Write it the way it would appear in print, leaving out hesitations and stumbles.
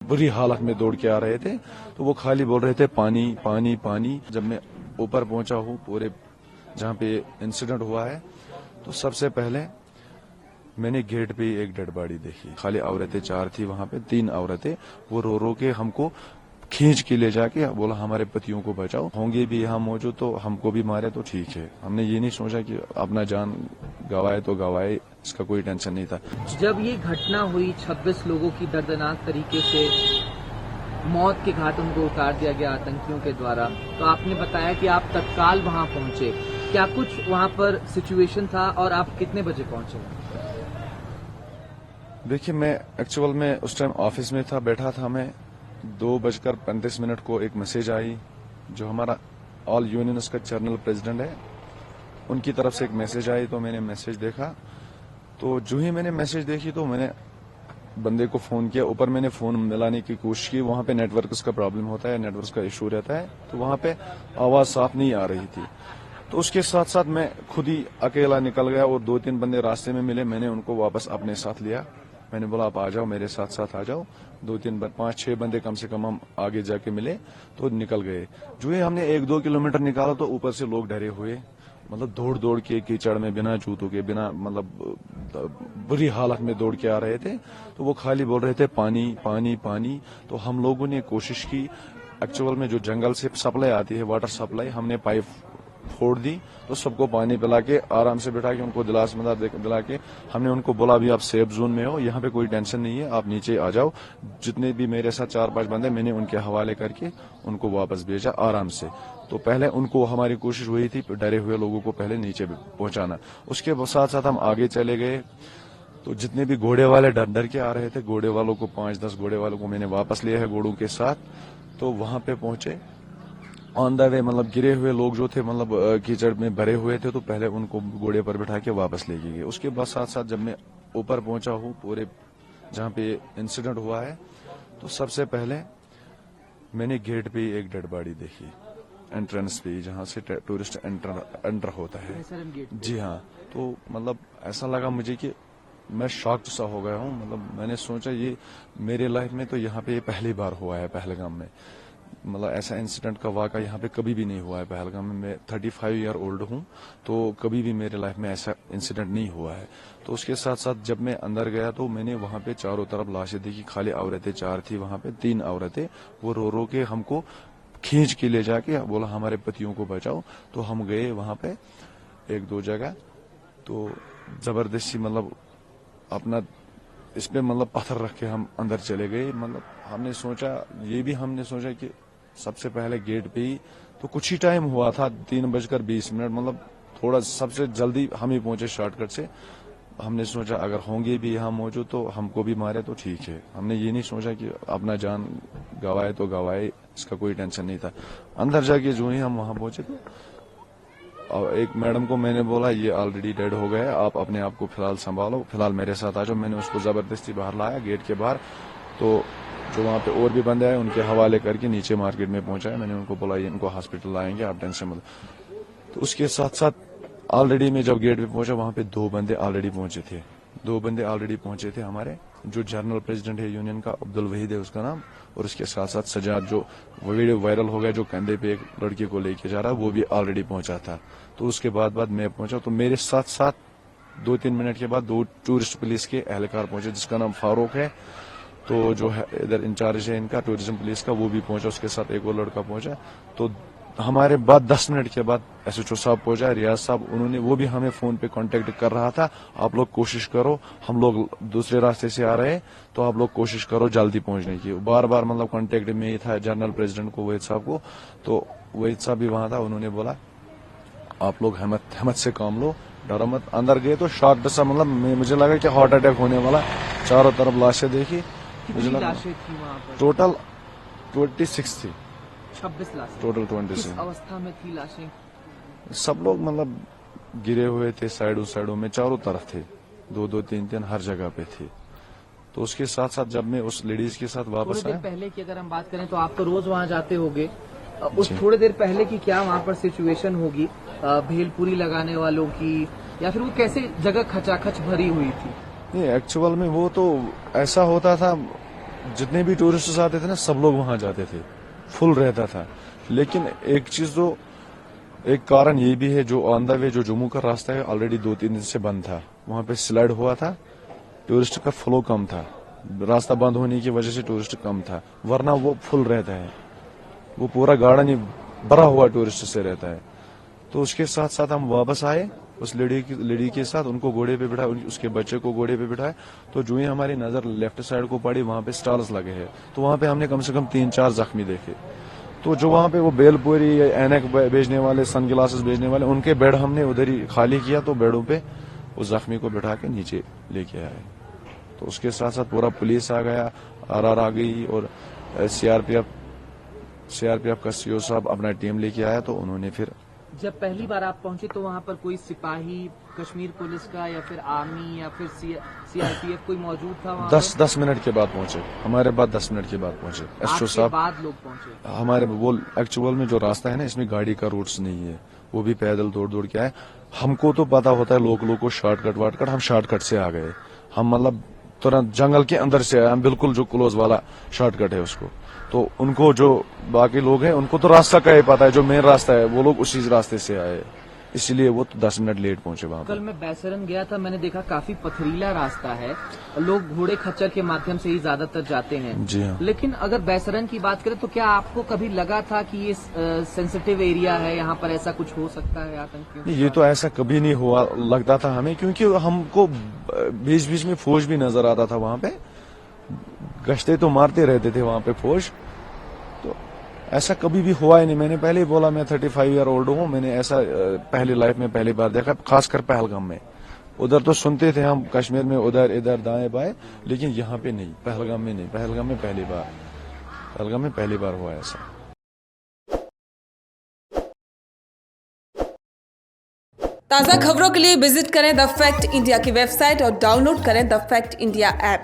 बुरी हालत में दौड़ के आ रहे थे, तो वो खाली बोल रहे थे पानी पानी पानी। जब मैं ऊपर पहुंचा हूँ पूरे जहाँ पे इंसिडेंट हुआ है, तो सबसे पहले मैंने गेट पे एक डेड बॉडी देखी। खाली औरतें 4 थी वहां पे, 3 औरतें, वो रो रो के हमको खींच के ले जाके बोला हमारे पतियों को बचाओ, होंगे भी यहाँ मौजूद तो हमको भी मारे तो ठीक है। हमने ये नहीं सोचा कि अपना जान गवाए तो गवाए, इसका कोई टेंशन नहीं था। जब ये घटना हुई 26 लोगों की दर्दनाक तरीके से मौत के घाट उनको उतार दिया गया आतंकियों के द्वारा, तो आपने बताया कि आप तत्काल वहां पहुंचे। क्या कुछ वहां पर सिचुएशन था और आप कितने बजे पहुंचे? देखिए, मैं एक्चुअल में उस टाइम ऑफिस में था, बैठा था मैं। 2:35 को एक मैसेज आई, जो हमारा ऑल यूनियंस का जनरल प्रेसिडेंट है, उनकी तरफ से एक मैसेज आई। तो मैंने मैसेज देखा, तो जो ही मैंने मैसेज देखी तो मैंने बंदे को फोन किया। ऊपर मैंने फोन मिलाने की कोशिश की, वहां पे नेटवर्क का प्रॉब्लम होता है, नेटवर्क का इशू रहता है, तो वहां पे आवाज साफ नहीं आ रही थी। तो उसके साथ साथ मैं खुद ही अकेला निकल गया और 2-3 बंदे रास्ते में मिले, मैंने उनको वापस अपने साथ लिया। मैंने बोला आप आ जाओ, मेरे साथ साथ आ जाओ। 5-6 बंदे कम से कम हम आगे जाके मिले तो निकल गए। जो ही हमने 1-2 किलोमीटर निकाला तो ऊपर से लोग डरे हुए, मतलब दौड़ दौड़ के कीचड़ में बिना जूतों के, बिना मतलब बुरी हालत में दौड़ के आ रहे थे। तो वो खाली बोल रहे थे पानी पानी पानी। तो हम लोगों ने कोशिश की, एक्चुअल में जो जंगल से सप्लाई आती है, वाटर सप्लाई, हमने पाइप फोड़ दी, तो सबको पानी पिला के आराम से बिठा के उनको दिलास दिला के हमने उनको बोला अभी आप सेफ जोन में हो, यहाँ पे कोई टेंशन नहीं है, आप नीचे आ जाओ। जितने भी मेरे साथ 4-5 बंदे, मैंने उनके हवाले करके उनको वापस भेजा आराम से। तो पहले उनको हमारी कोशिश हुई थी डरे हुए लोगों को पहले नीचे पहुंचाना। उसके साथ साथ हम आगे चले गए, तो जितने भी घोड़े वाले डर डर के आ रहे थे, घोड़े वालों को 5-10 घोड़े वालों को मैंने वापस लिया है घोड़ों के साथ। तो वहां पे पहुंचे ऑन द वे, मतलब गिरे हुए लोग जो थे, मतलब कीचड़ में भरे हुए थे, तो पहले उनको घोड़े पर बिठा के वापस लेके गए। उसके बाद साथ साथ जब मैं ऊपर पहुंचा हूँ पूरे जहाँ पे इंसिडेंट हुआ है, तो सबसे पहले मैंने गेट पे एक डेड बॉडी देखी, एंट्रेंस पे, जहाँ से टूरिस्ट एंटर होता है। जी हाँ। तो मतलब ऐसा लगा मुझे कि मैं शॉक्ड सा हो गया हूँ। मतलब मैंने सोचा ये मेरे लाइफ में तो यहाँ पे ये पहली बार हुआ है पहलगाम में। मतलब ऐसा इंसिडेंट का वाक़ा यहाँ पे कभी भी नहीं हुआ है पहलगाम में। मैं 35 ईयर ओल्ड हूँ, तो कभी भी मेरे लाइफ में ऐसा इंसिडेंट नहीं हुआ है। तो उसके साथ साथ जब मैं अंदर गया तो मैंने वहाँ पे चारों तरफ लाशें देखी। खाली औरतें 4 थी वहाँ पे, 3 औरतें, वो रो रो के हमको खींच के ले जाके बोला हमारे पतियों को बचाओ। तो हम गए वहाँ पे 1-2 जगह, तो जबरदस्ती मतलब अपना इस पे मतलब पत्थर रख के हम अंदर चले गए। मतलब हमने सोचा कि सबसे पहले गेट पे ही, तो कुछ ही टाइम हुआ था, 3:20, मतलब थोड़ा सबसे जल्दी हम ही पहुंचे शॉर्टकट से। हमने सोचा अगर होंगे भी यहाँ मौजूद तो हमको भी मारे तो ठीक है। हमने ये नहीं सोचा कि अपना जान गवाए तो गवाए, इसका कोई टेंशन नहीं था। अंदर जाके जो ही हम वहां पहुंचे तो और एक मैडम को मैंने बोला ये ऑलरेडी डेड हो गए, आप अपने आप को फिलहाल संभालो, फिलहाल मेरे साथ आ जाओ। मैंने उसको जबरदस्ती बाहर लाया गेट के बाहर। तो जो वहाँ पे और भी बंदे आए उनके हवाले करके नीचे मार्केट में पहुंचाया। मैंने उनको बोला ये इनको हॉस्पिटल लाएंगे, आप टेंशन मत। तो उसके साथ साथ ऑलरेडी मैं जब गेट पे पहुंचा वहाँ पे 2 बंदे ऑलरेडी पहुंचे थे हमारे। जो जनरल प्रेसिडेंट है यूनियन का, अब्दुल वहीद है उसका नाम, और उसके साथ साथ सजाद, जो वीडियो वायरल हो गया, जो कंधे पे एक लड़के को लेके जा रहा है, वो भी ऑलरेडी पहुंचा था। तो उसके बाद मैं पहुंचा, तो मेरे साथ साथ 2-3 मिनट के बाद 2 टूरिस्ट पुलिस के एहलकार पहुंचे, जिसका नाम फारूक है, तो जो है इधर इंचार्ज है इनका टूरिज्म पुलिस का, वो भी पहुंचा। उसके साथ एक और लड़का पहुंचा। तो हमारे बाद 10 मिनट के बाद SHO साहब पहुंचा, रियाज साहब, वो भी हमें फोन पे कांटेक्ट कर रहा था, आप लोग कोशिश करो, हम लोग दूसरे रास्ते से आ रहे हैं, तो आप लोग कोशिश करो जल्दी पहुंचने की। बार बार मतलब कांटेक्ट में ही था जनरल प्रेसिडेंट को, वहीद साहब को। तो वहीद साहब भी वहां था, उन्होंने बोला आप लोग हिम्मत से काम लो, डरो मत। अंदर गए तो शॉक्ड सा, मतलब मुझे लगा कि हार्ट अटैक होने वाला। चारों तरफ लाशें देखी, मुझे लगा टोटल 26 थी। 26 लाशें टोटल 26। किस अवस्था में थी लाशें? सब लोग मतलब गिरे हुए थे, साइडों में चारों तरफ थे, 2-2, 3-3 हर जगह पे थे। तो उसके साथ साथ जब मैं उस लेडीज के साथ वापस आया, पहले की अगर हम बात करें तो आप तो रोज वहाँ जाते होंगे, उस थोड़ी देर पहले की क्या वहाँ पर सिचुएशन होगी भेलपुरी लगाने वालों की, या फिर वो कैसे जगह खचाखच भरी हुई थी? नहीं एक्चुअल में वो तो ऐसा होता था, جتنے بھی ٹورسٹ آتے تھے نا سب لوگ وہاں جاتے تھے, فل رہتا تھا. لیکن ایک چیز تو ایک کارن یہ بھی ہے, جو آن دا وے جو جموں کا راستہ ہے آلریڈی 2-3 دن سے بند تھا, وہاں پہ سلائڈ ہوا تھا, ٹورسٹ کا فلو کم تھا, راستہ بند ہونے کی وجہ سے ٹورسٹ کم تھا, ورنہ وہ فل رہتا ہے, وہ پورا گارڈن ہی بھرا ہوا ٹورسٹ سے رہتا ہے. تو اس کے ساتھ ساتھ ہم واپس آئے اس لیڈی کے ساتھ, ان کو گھوڑے پہ بٹھایا, اس کے بچے کو گھوڑے پہ بٹھایا. تو جو ہی ہماری نظر لیفٹ سائڈ کو پڑی وہاں پہ سٹالز لگے ہیں, تو وہاں پہ ہم نے کم سے کم 3-4 زخمی دیکھے. تو جو وہاں پہ وہ بیل پوری اینک بیچنے والے, سن گلاسز بیچنے والے, ان کے بیڈ ہم نے ادھر ہی خالی کیا, تو بیڈوں پہ اس زخمی کو بٹھا کے نیچے لے کے آئے. تو اس کے ساتھ ساتھ پورا پولیس آ گیا, RR آ گئی, اور CRPF کا CO صاحب اپنا ٹیم لے کے آیا. تو انہوں نے پھر جب پہلی بار آپ پہنچے تو وہاں پر کوئی سپاہی کشمیر پولیس کا یا پھر آرمی یا پھر CRPF کوئی موجود تھا وہاں 10 منٹ کے بعد پہنچے, ہمارے بعد 10 منٹ کے بعد پہنچے. آپ کے بعد لوگ پہنچے؟ ہمارے وہ ایکچوئل میں جو راستہ ہے نا, اس میں گاڑی کا روٹس نہیں ہے, وہ بھی پیدل دوڑ کے آئے. ہم کو تو پتا ہوتا ہے لوگوں کو شارٹ کٹ, ہم شارٹ کٹ سے آ گئے. ہم مطلب ترنت جنگل کے اندر سے آئے, ہم بالکل جو کلوز والا شارٹ کٹ ہے اس کو. تو ان کو جو باقی لوگ ہیں ان کو تو راستہ کا ہی پتا ہے, جو مین راستہ ہے وہ لوگ اسی راستے سے آئے, اس لیے وہ 10 منٹ لیٹ پہنچے وہاں پر. کل میں بیسرن گیا تھا, میں نے دیکھا کافی پتھریلا راستہ ہے, لوگ گھوڑے کھچر کے مادھیم سے ہی زیادہ تر جاتے ہیں. جی ہاں. لیکن اگر بیسرن کی بات کریں تو کیا آپ کو کبھی لگا تھا کہ یہ سینسیٹیو ایریا ہے, یہاں پر ایسا کچھ ہو سکتا ہے آتنکیوں کے یہ تو ایسا کبھی نہیں ہوا لگتا تھا ہمیں, کیونکہ ہم کو بیچ میں فوج بھی نظر آتا تھا وہاں پہ, گشتے تو مارتے رہتے تھے وہاں پہ فوج. تو ایسا کبھی بھی ہوا ہی نہیں. میں نے پہلے ہی بولا میں 35 ایئر اولڈ ہوں, میں نے ایسا پہلی لائف میں پہلی بار دیکھا, خاص کر پہلگام میں. ادھر تو سنتے تھے ہم کشمیر میں ادھر ادھر دائیں بائیں, لیکن یہاں پہ نہیں, پہلگام میں نہیں. پہلگام میں پہلی بار ہوا ایسا. تازہ خبروں کے لیے وزٹ کریں دا فیکٹ انڈیا کی ویب سائٹ اور ڈاؤن لوڈ کریں دا فیکٹ انڈیا ایپ.